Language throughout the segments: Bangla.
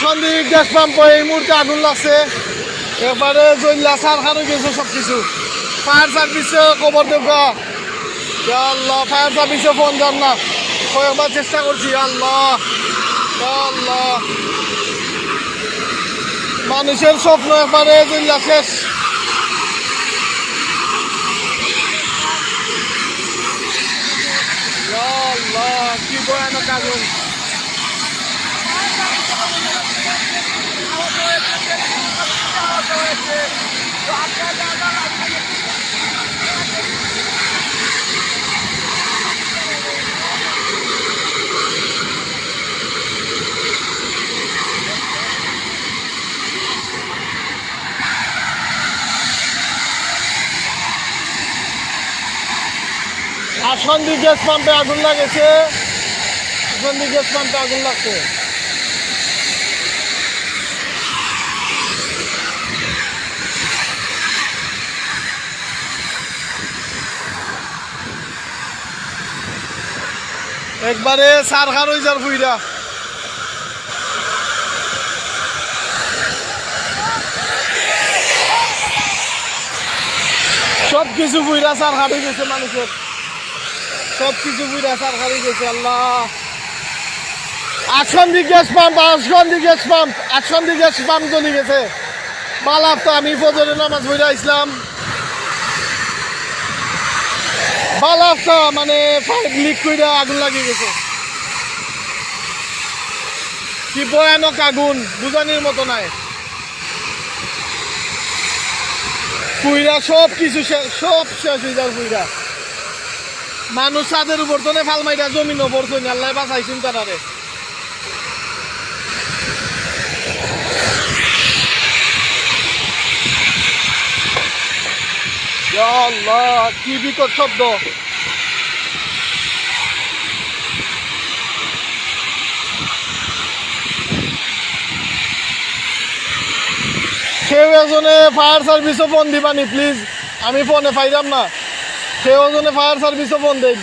সন্দিক গ্যাস পাম্প এই মুহূর্তে আগুন লাগছে এবারে জৈলা সার খানো গেছে সব কিছু ফায়ার সার্ভিসে খবর দেব আল্লাহ ফায়ার সার্ভিসে ফোন দেন না কয়েকবার চেষ্টা করছি আল্লাহ আল্লাহ মানুষের স্বপ্ন একবারে জৈলা শেষ আল্লাহ কি ভয়ানক আগুন আসন্দি গ্যাস পাম্পে আগুন লাগেছে আসন্দি গ্যাস পাম্পে আগুন লাগছে একবারে সার খার হয়ে যার ফুইরা সব কিছু ফুইরা সার খার হয়ে গেছে মানুষের সব কিছু বুঝা সার খালি গেছে আল্লাহ আসন্দি গ্যাস পাম্প আসন্দি গ্যাস পাম্প চলে গেছে বালাপ তো আমি ফজরের নামাজ পড়ে আসলাম বালাপটা মানে পাইপ লিক করে আগুন লাগিয়ে গেছে কি ভয়ানক আগুন বুঝানির মতো নাই পুইরা সব কিছু সব শেষ হয়ে যার পুইরা মানুষ ছাদের উপর তো ফাল মাইরা জমিন পড়তো আল্লাহ বাঁচাইছেন তারারে আল্লাহ কি বিকট শব্দ কেউ এজনে ফায়ার সার্ভিসও ফোন দিবানি প্লিজ আমি ফোনে পাইলাম না কেউ এজনে ফায়ার সার্ভিসও ফোন দেন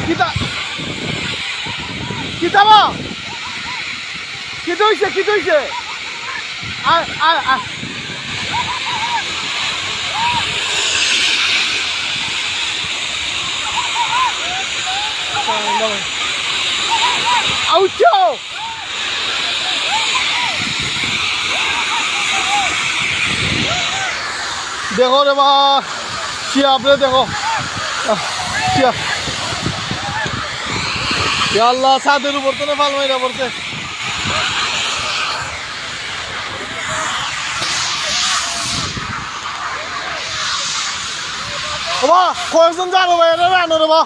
কিতা কিতাবা কি হইছে আউচো দেখো রে বা শিয়া আপনি দেখো শিয়া আল্লাহ ছাদের উপর তো ফাল মাইরা পড়ছে বাবা কয়েকজন যাবো ভাই এরা আনো রে বা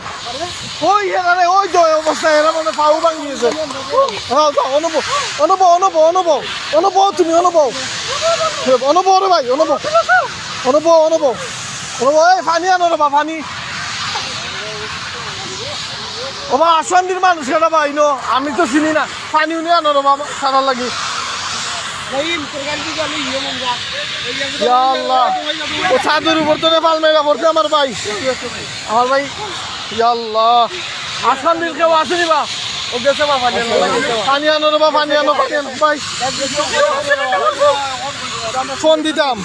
ওই এরা ওই তো অবস্থা এরা মানে পাও ভাঙিয়েছে হ্যাঁ অনুভব তুমি অনুভব রে ভাই অনুভব এই পানি আনো রে বা পানি ওবা আসান্দির মানুষ কেটা ভাই নো আমি তো চিনি না পানি উনি আনো রে বাবা সারা লাগি ও ছাদের উপর তো পাল মেঘা পড়ছে আমার ভাই আল্লাহ আসান্দির কেউ আসেনি বা ও গেছে বা পানি আনো রে বা পানি আনো ভাই ফোন দিতাম